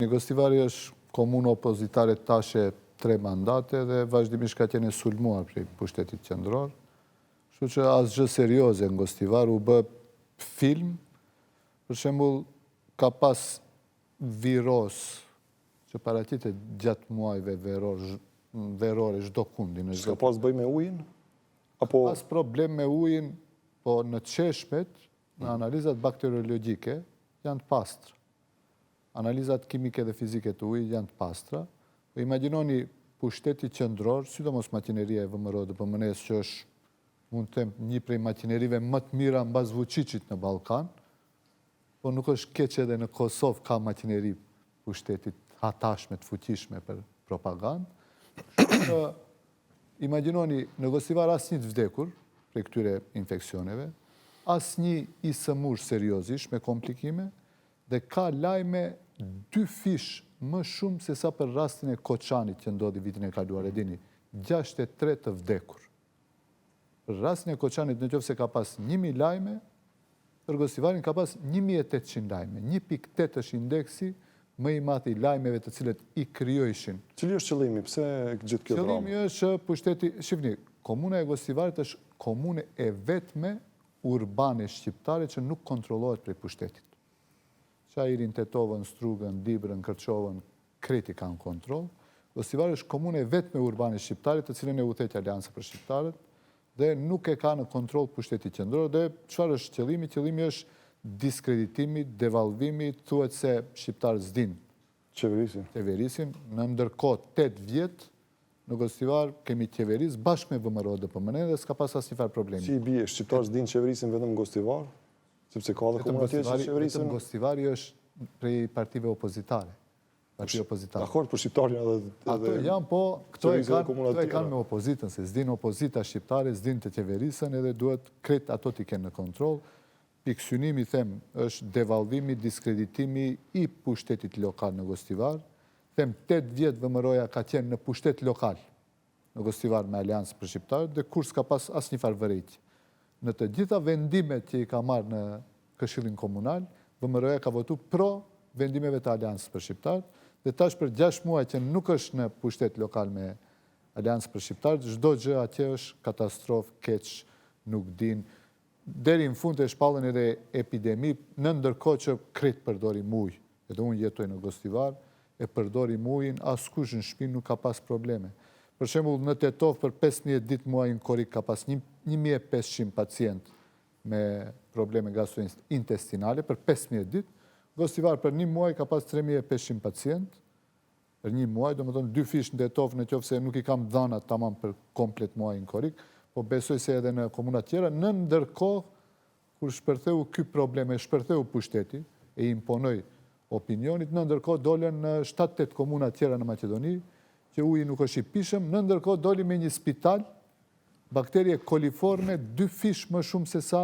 Gostivari është komunë opozitare tashe 3 mandate dhe vazhdimisht ka qenë sulmuar prej pushtetit qendror. Kështu që asgjë serioze në Gostivar u bë film. Për shembull, ka pas viros që paraqitet gjatë muajve verore çdo kundi. S'ka pas bëj me ujin? Apo pas problem me ujin, po në çeshmet, në analizat bakteriologjike janë të pastra. Analizat kimike dhe fizike të ujit janë të pastra. Po imagjinoni pushteti qendror, sidomos makineria e VMRO-DPMN-s që është, mund të them, një prej makinerive më të mira mbas Vučićit në Ballkan, po nuk është keq edhe në Kosovë ka makineri pushtetit hatashme të fuqishme për propagandë. Imagjinoni në Gostivar asnjë të vdekur prej këtyre infeksioneve, asnjë i sëmur seriozisht me komplikime, dhe ka lajme 2 fish më shumë se sa për rastin e Koçanit që ndodhi vitin e kaluar, e dini, 63 të vdekur. Për rastin e Koçanit, nëse ka pas 1000 lajme, për Gostivarin ka pas 1800 lajme. 1.8 është indeksi më i madh i lajmeve të cilët i krijojshin. Cili është qëllimi? Pse gjithë kjo dramë? Qëllimi është që pushteti, shihni, komuna e Gostivarit është komune e vetme urbane shqiptare që nuk kontrollohet prej pushtetit. Çajirin, Tetovën, Strugën, Dibrën, Kërçovën, kreti kanë kontroll. Gostivari është komune e vetme urbane shqiptare të cilën e udhëheq Aleanca për Shqiptarët dhe nuk e ka në kontroll pushteti qendror. Dhe çfarë është qëllimi? Qëllimi është diskreditimi, devalvimi, thuhet se shqiptarët s'din qeverisin. Në ndërkohë 8 vjet në Gostivar kemi qeverisë bashkë me VMRO-DPMN dhe s'ka pas asnjë farë problemi. Si i bie, shqiptarët s'din qeverisin vetëm në Gostivar? Sepse ka dhe komuna tjetër që qeverisin? Vetëm Gostivari është prej partive opozitare. Dakor, për shqiptarë edhe... Ato janë, po, këto e kanë me opozitën, se s'din opozita shqiptare, s'din të qeverisën edhe duhet krejt ato t'i kenë në kontroll. Pikësynimi, them, është devalvimi, diskreditimi i pushtetit lokal në Gostivar. Them, 8 vjet VMRO-ja ka qenë në pushtet lokal në Gostivar me Aleancë për Shqiptarët dhe kur s'ka pas asnjë farë vërejtje. Në të gjitha vendimet që i ka marrë në Këshillin Komunal, VMRO-ja ka votu pro vendimeve të Aleancës për Shqiptarët dhe tash për 6 muaj që nuk është në pushtet lokal me Aleancë për Shqiptarët, çdo gjë atje është katastrofë, keq, nuk din. Deri në fund e shpallën edhe epidemi, në ndërkohë që krejt përdorim ujë. Edhe unë jetoj në Gostivar, e përdorim ujin, askush në shtëpi nuk ka pas probleme. Për shembull, në Tetov për 15 ditë muajin korrik ka pas 1500 pacient me probleme gastrointestinale për 15 ditë. Gostivar për 1 muaj ka pas 3500 pacient. Për 1 muaj, domethënë 2 fish në Tetov, nëse nuk i kam dhënat tamam për komplet muajin korrik, po besoj se edhe në komuna tjera, në ndërkohë kur shpërtheu ky problem, shpërtheu pushteti e imponoi opinionit, në ndërkohë dolën në 7-8 komuna tjera në Maqedoni, që uji nuk është i pishëm, në ndërkohë doli me një spital, bakterie koliforme, 2 fish më shumë se sa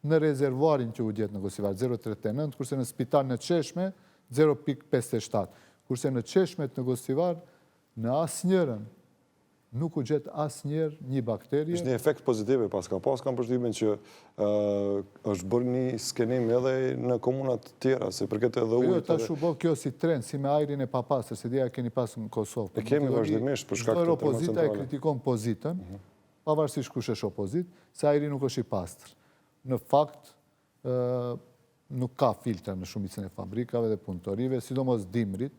në rezervuarin që u gjet në Gostivar, 0,39, kurse në spital në Çeshme, 0,57. Kurse në Çeshmet në Gostivar, në asnjërin nuk u gjet asnjëherë një bakterie. Është një efekt pozitiv pas kam përshtypjen që është bërë një skenim edhe në komunat tjera, se përket edhe ujit. Jo, tash u bë kjo si trend, si me ajrin e papastër, se dia keni pasur në Kosovë. E kemi vazhdimisht për shkak të opozita e kritikon pozitën, pavarësisht kush është opozit, se ajri nuk është i pastër. Në fakt, nuk ka filtra në shumicën e fabrikave dhe punëtorive, sidomos dimrit,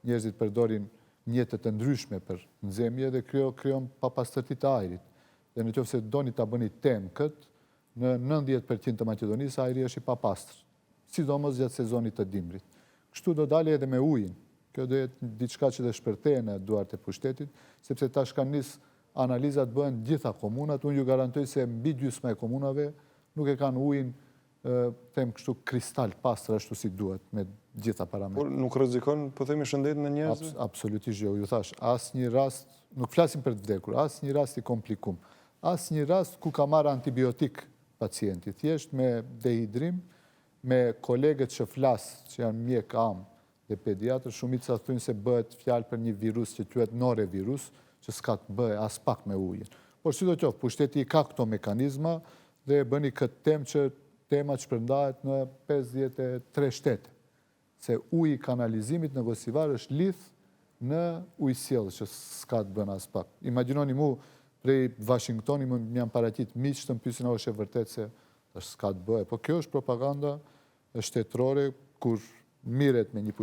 njerëzit përdorin mjetet të ndryshme për nxemje dhe krijon papastërti të ajrit. Dhe nëse doni ta bëni temë këtë, në 90% të Maqedonisë ajri është i papastër, sidomos gjatë sezonit të dimrit. Kështu do dalë edhe me ujin. Kjo do jetë diçka që do shpërthehet në duart e pushtetit, sepse tash kanë nis analizat bëhen gjitha komunat, unë ju garantoj se mbi gjysma e komunave nuk e kanë ujin them kështu kristal pastër ashtu si duhet me gjitha parametrat. Por nuk rrezikon, po themi, shëndetin e njerëzve? Absolutisht jo. Ju thash, asnjë rast, nuk flasim për të vdekur, asnjë rast i komplikum, asnjë rast ku ka marrë antibiotik pacienti, thjesht me dehidrim, me kolegët që flas, që janë mjek am dhe pediatër, shumica thonë se bëhet fjalë për një virus që quhet norovirus, që s'ka të bëjë as pak me ujin. Por sidoqoftë, pushteti ka këto mekanizma dhe bëni këtë temë që tema që shpërndahet në 53 shtete. se uji i kanalizimit në Gosivar është lidh në ujësjellë, që s'ka të bën as pak. Imagjinoni mu, prej Washingtoni më jam paraqitur miq të më pyesin a është e vërtetë se s'ka të bëjë. Po kjo është propaganda shtetërore kur mirret me një